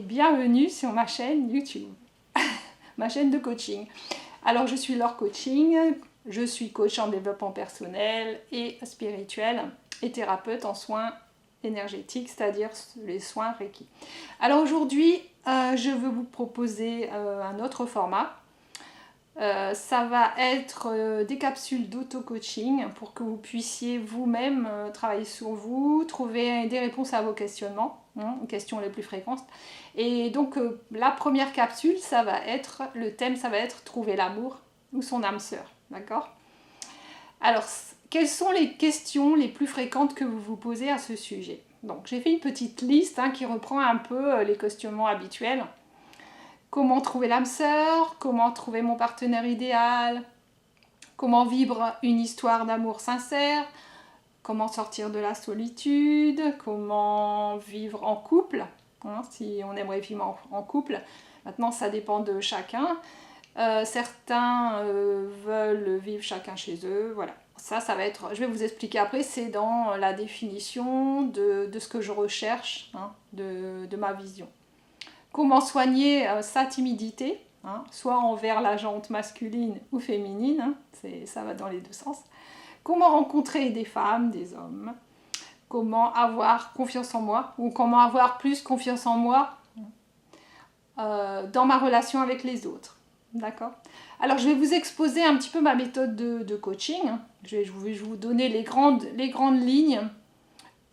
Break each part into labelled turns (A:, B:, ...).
A: bienvenue sur ma chaîne YouTube, ma chaîne de coaching. Alors je suis Laure Coaching, je suis coach en développement personnel et spirituel et thérapeute en soins énergétiques, c'est-à-dire les soins Reiki. Alors aujourd'hui, je veux vous proposer un autre format. Ça va être des capsules d'auto-coaching pour que vous puissiez vous-même travailler sur vous, trouver des réponses à vos questionnements, les questions les plus fréquentes. Et donc la première capsule, le thème, ça va être trouver l'amour ou son âme sœur, d'accord? Alors, quelles sont les questions les plus fréquentes que vous vous posez à ce sujet? Donc j'ai fait une petite liste qui reprend un peu les questionnements habituels. Comment trouver l'âme sœur? Comment trouver mon partenaire idéal? Comment vivre une histoire d'amour sincère? Comment sortir de la solitude? Comment vivre en couple? Si on aimerait vivre en couple. Maintenant, ça dépend de chacun. Certains veulent vivre chacun chez eux. Voilà. Ça va être, je vais vous expliquer après, c'est dans la définition de ce que je recherche, de ma vision. Comment soigner sa timidité, soit envers la jante masculine ou féminine, ça va dans les deux sens. Comment rencontrer des femmes, des hommes. Comment avoir confiance en moi, ou comment avoir plus confiance en moi dans ma relation avec les autres. D'accord? Alors je vais vous exposer un petit peu ma méthode de coaching. Je vais vous donner les grandes lignes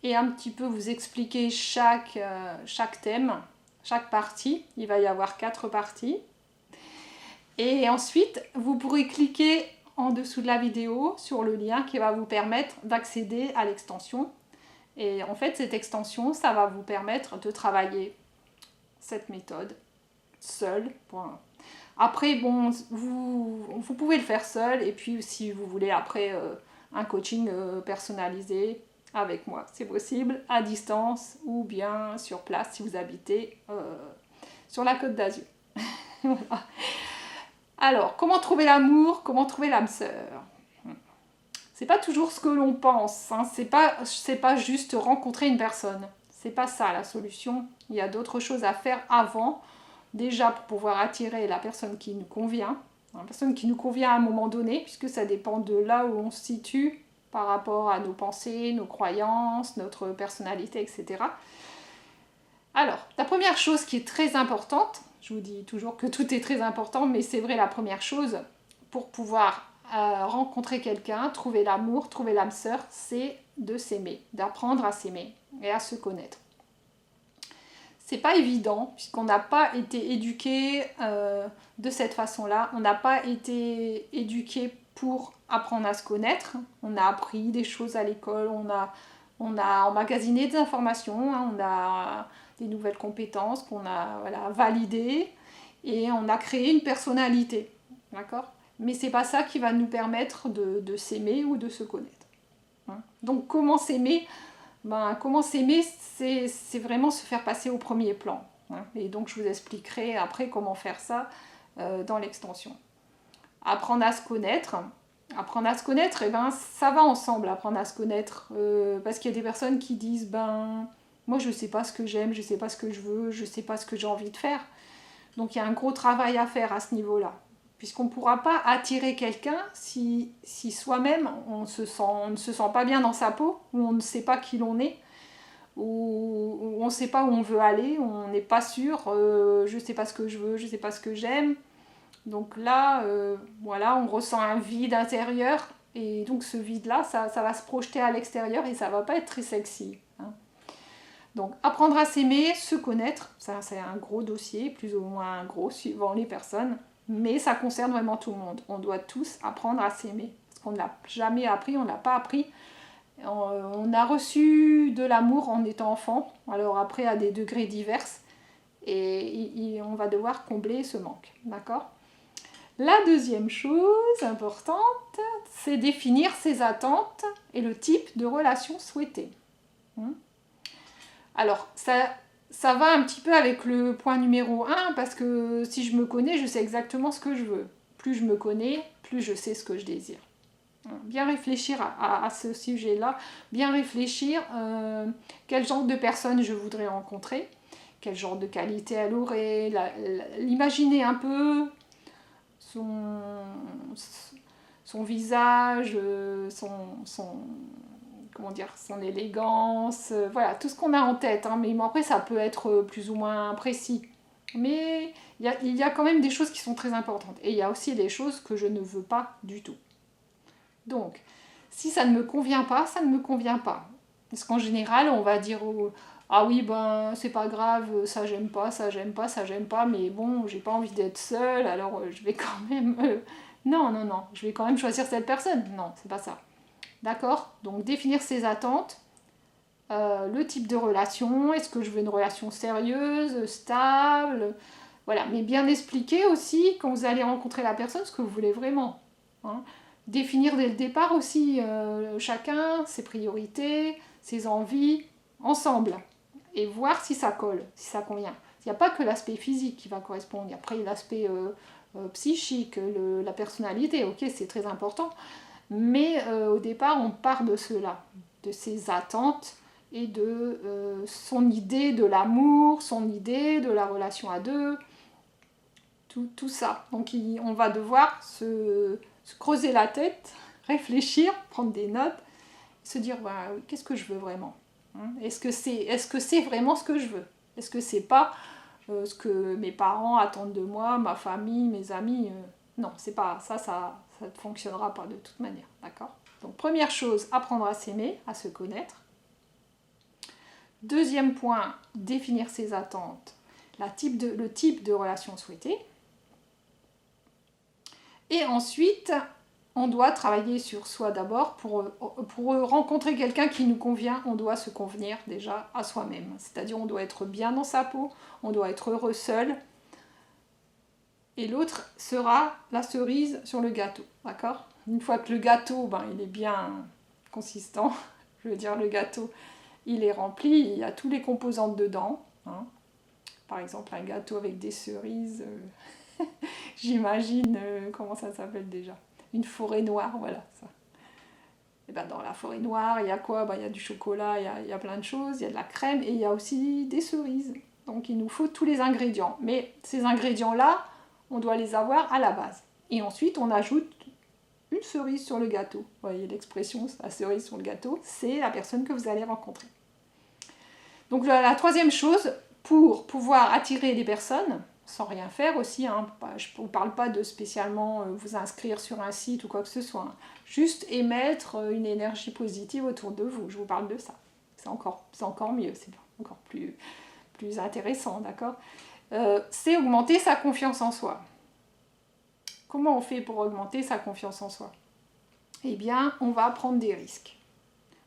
A: et un petit peu vous expliquer chaque thème. Chaque partie, il va y avoir 4 parties. Et ensuite, vous pourrez cliquer en dessous de la vidéo sur le lien qui va vous permettre d'accéder à l'extension. Et en fait, cette extension, ça va vous permettre de travailler cette méthode seul. Après, bon, vous pouvez le faire seul. Et puis, si vous voulez après un coaching personnalisé, avec moi, c'est possible, à distance ou bien sur place si vous habitez sur la Côte d'Azur. Voilà. Alors, comment trouver l'amour, comment trouver l'âme sœur? C'est pas toujours ce que l'on pense, c'est pas juste rencontrer une personne. C'est pas ça la solution. Il y a d'autres choses à faire avant, déjà pour pouvoir attirer la personne qui nous convient. La personne qui nous convient à un moment donné, puisque ça dépend de là où on se situe par rapport à nos pensées, nos croyances, notre personnalité, etc. Alors, la première chose qui est très importante, je vous dis toujours que tout est très important, mais c'est vrai la première chose pour pouvoir rencontrer quelqu'un, trouver l'amour, trouver l'âme sœur, c'est de s'aimer, d'apprendre à s'aimer et à se connaître. C'est pas évident puisqu'on n'a pas été éduqué de cette façon-là, on n'a pas été éduqué pour apprendre à se connaître. On a appris des choses à l'école, on a emmagasiné des informations, on a des nouvelles compétences qu'on a validées et on a créé une personnalité, d'accord? Mais c'est pas ça qui va nous permettre de s'aimer ou de se connaître. Donc comment s'aimer? Comment s'aimer, c'est vraiment se faire passer au premier plan. Et donc je vous expliquerai après comment faire ça dans l'extension. Apprendre à se connaître. Apprendre à se connaître, ça va ensemble, apprendre à se connaître. Parce qu'il y a des personnes qui disent, moi je sais pas ce que j'aime, je sais pas ce que je veux, je sais pas ce que j'ai envie de faire. Donc il y a un gros travail à faire à ce niveau-là. Puisqu'on ne pourra pas attirer quelqu'un si soi-même on ne se sent pas bien dans sa peau, ou on ne sait pas qui l'on est, ou on ne sait pas où on veut aller, on n'est pas sûr, je ne sais pas ce que je veux, je ne sais pas ce que j'aime. Donc là, voilà, on ressent un vide intérieur, et donc ce vide-là, ça va se projeter à l'extérieur et ça ne va pas être très sexy. Donc apprendre à s'aimer, se connaître, ça c'est un gros dossier, plus ou moins gros suivant les personnes. Mais ça concerne vraiment tout le monde. On doit tous apprendre à s'aimer. Parce qu'on ne l'a jamais appris, on ne l'a pas appris. On a reçu de l'amour en étant enfant. Alors après, à des degrés divers. Et on va devoir combler ce manque. D'accord? La deuxième chose importante, c'est définir ses attentes et le type de relation souhaitée. Alors, ça va un petit peu avec le point numéro 1, parce que si je me connais, je sais exactement ce que je veux. Plus je me connais, plus je sais ce que je désire. Bien réfléchir à ce sujet-là, bien réfléchir quel genre de personne je voudrais rencontrer, quel genre de qualité elle aurait, l'imaginer un peu, son visage, comment dire, son élégance, voilà, tout ce qu'on a en tête, hein, mais après ça peut être plus ou moins précis. Mais il y a quand même des choses qui sont très importantes. Et il y a aussi des choses que je ne veux pas du tout. Donc, si ça ne me convient pas, ça ne me convient pas. Parce qu'en général, on va dire ah oui, ben c'est pas grave, ça j'aime pas, ça j'aime pas, ça j'aime pas, mais bon, j'ai pas envie d'être seule, alors je vais quand même. Non, non, non, je vais quand même choisir cette personne. Non, c'est pas ça. D'accord? Donc, définir ses attentes. Le type de relation, est-ce que je veux une relation sérieuse, stable, voilà, mais bien expliquer aussi quand vous allez rencontrer la personne ce que vous voulez vraiment. Hein. Définir dès le départ aussi chacun ses priorités, ses envies ensemble et voir si ça colle, si ça convient. Il n'y a pas que l'aspect physique qui va correspondre, il y a après l'aspect psychique, la personnalité, ok, c'est très important, mais au départ on part de cela, de ses attentes et de son idée de l'amour, son idée de la relation à deux, tout ça. Donc on va devoir se creuser la tête, réfléchir, prendre des notes, se dire bah, qu'est-ce que je veux vraiment, hein? Est-ce que c'est vraiment ce que je veux? Est-ce que c'est pas ce que mes parents attendent de moi, ma famille, mes amis? Non, c'est pas ça ne fonctionnera pas de toute manière, d'accord? Donc première chose, apprendre à s'aimer, à se connaître. Deuxième point, définir ses attentes, le type de relation souhaitée. Et ensuite, on doit travailler sur soi d'abord. Pour rencontrer quelqu'un qui nous convient, on doit se convenir déjà à soi-même. C'est-à-dire on doit être bien dans sa peau, on doit être heureux seul. Et l'autre sera la cerise sur le gâteau, d'accord? Une fois que le gâteau, il est bien consistant, je veux dire le gâteau, il est rempli, il y a tous les composantes dedans. Hein. Par exemple, un gâteau avec des cerises, j'imagine, comment ça s'appelle déjà? Une forêt noire, voilà ça. Et dans la forêt noire, il y a quoi? Il y a du chocolat, il y a plein de choses, il y a de la crème et il y a aussi des cerises. Donc il nous faut tous les ingrédients. Mais ces ingrédients-là, on doit les avoir à la base. Et ensuite, on ajoute une cerise sur le gâteau. Vous voyez l'expression, la cerise sur le gâteau, c'est la personne que vous allez rencontrer. Donc la troisième chose, pour pouvoir attirer des personnes, sans rien faire aussi, hein, je ne vous parle pas de spécialement vous inscrire sur un site ou quoi que ce soit, hein, juste émettre une énergie positive autour de vous, je vous parle de ça. C'est encore mieux, c'est encore plus intéressant, d'accord? C'est augmenter sa confiance en soi. Comment on fait pour augmenter sa confiance en soi? Eh bien, on va prendre des risques.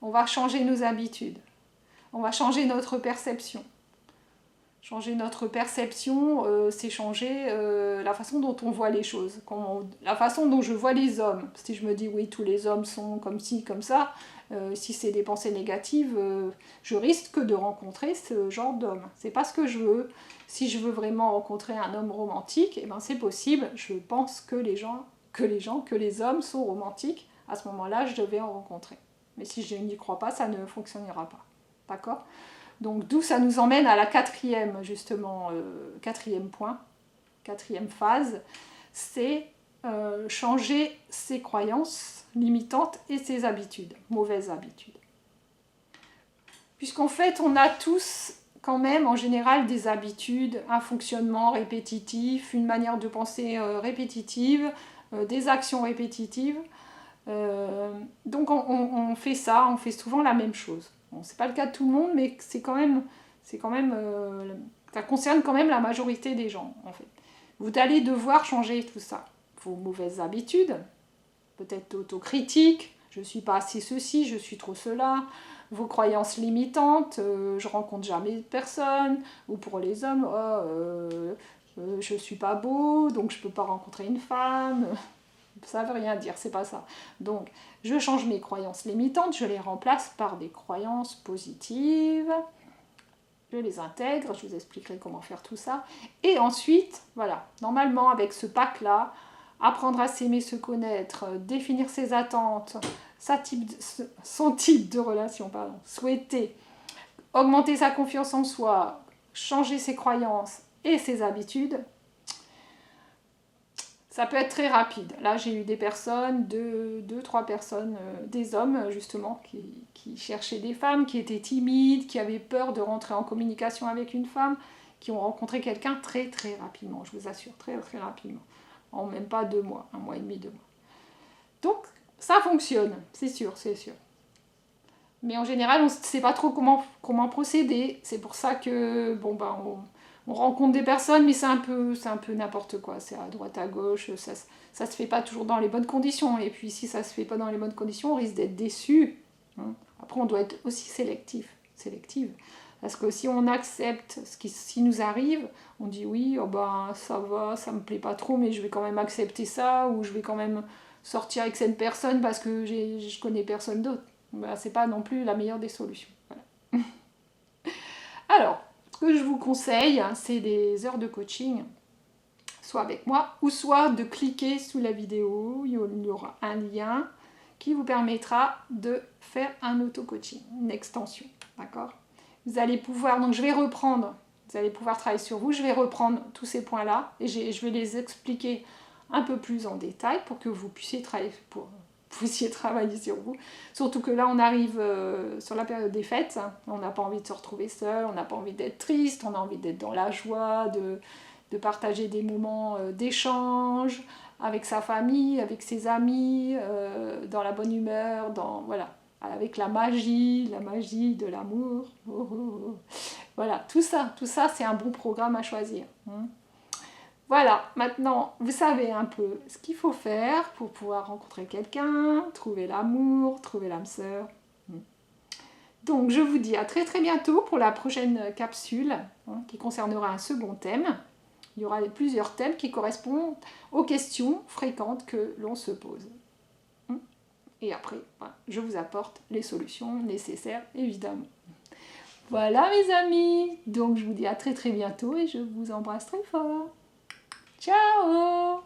A: On va changer nos habitudes. On va changer notre perception. Changer notre perception, c'est changer la façon dont on voit les choses. La façon dont je vois les hommes. Si je me dis, oui, tous les hommes sont comme ci, comme ça, si c'est des pensées négatives, je risque de rencontrer ce genre d'homme. C'est pas ce que je veux. Si je veux vraiment rencontrer un homme romantique, eh ben c'est possible. Je pense que les hommes sont romantiques. À ce moment-là, je vais en rencontrer. Mais si je n'y crois pas, ça ne fonctionnera pas. D'accord ? Donc d'où ça nous emmène à la quatrième point, quatrième phase, c'est changer ses croyances limitantes et ses habitudes, mauvaises habitudes. Puisqu'en fait, on a tous quand même en général des habitudes, un fonctionnement répétitif, une manière de penser répétitive, des actions répétitives. Donc on fait ça, on fait souvent la même chose. Bon, c'est pas le cas de tout le monde, mais ça concerne quand même la majorité des gens, en fait. Vous allez devoir changer tout ça. Vos mauvaises habitudes, peut-être autocritique, je suis pas assez ceci, je suis trop cela, vos croyances limitantes, je rencontre jamais personne, ou pour les hommes, je suis pas beau, donc je peux pas rencontrer une femme. Ça veut rien dire, c'est pas ça. Donc, je change mes croyances limitantes, je les remplace par des croyances positives, je les intègre, je vous expliquerai comment faire tout ça. Et ensuite, voilà, normalement avec ce pack-là, apprendre à s'aimer, se connaître, définir ses attentes, son type de relation, souhaiter, augmenter sa confiance en soi, changer ses croyances et ses habitudes, ça peut être très rapide. Là, j'ai eu des personnes, deux, trois personnes, des hommes justement, qui cherchaient des femmes, qui étaient timides, qui avaient peur de rentrer en communication avec une femme, qui ont rencontré quelqu'un très très rapidement, je vous assure, très très rapidement. En même pas 2 mois, 1 mois et demi, 2 mois. Donc, ça fonctionne, c'est sûr, c'est sûr. Mais en général, on ne sait pas trop comment procéder. C'est pour ça que, bon, ben, on rencontre des personnes, mais c'est un peu n'importe quoi. C'est à droite, à gauche, ça se fait pas toujours dans les bonnes conditions. Et puis, si ça se fait pas dans les bonnes conditions, on risque d'être déçu. Après, on doit être aussi sélective. Parce que si on accepte ce qui nous arrive, on dit oui, oh ben, ça va, ça me plaît pas trop, mais je vais quand même accepter ça, ou je vais quand même sortir avec cette personne parce que je connais personne d'autre. Ben, c'est pas non plus la meilleure des solutions. Voilà. Alors, ce que je vous conseille, c'est des heures de coaching, soit avec moi, ou soit de cliquer sous la vidéo, il y aura un lien qui vous permettra de faire un auto-coaching, une extension, d'accord ? Vous allez pouvoir, donc je vais reprendre, vous allez pouvoir travailler sur vous, je vais reprendre tous ces points-là, et je vais les expliquer un peu plus en détail pour que vous puissiez travailler sur vous. Surtout que là, on arrive sur la période des fêtes, on n'a pas envie de se retrouver seul, on n'a pas envie d'être triste, on a envie d'être dans la joie, de partager des moments d'échange avec sa famille, avec ses amis, dans la bonne humeur, voilà, avec la magie de l'amour. Oh, oh, oh. Voilà, tout ça, c'est un bon programme à choisir. Voilà, maintenant, vous savez un peu ce qu'il faut faire pour pouvoir rencontrer quelqu'un, trouver l'amour, trouver l'âme sœur. Donc, je vous dis à très très bientôt pour la prochaine capsule qui concernera un second thème. Il y aura plusieurs thèmes qui correspondent aux questions fréquentes que l'on se pose. Et après, je vous apporte les solutions nécessaires, évidemment. Voilà mes amis, donc je vous dis à très très bientôt et je vous embrasse très fort. Ciao!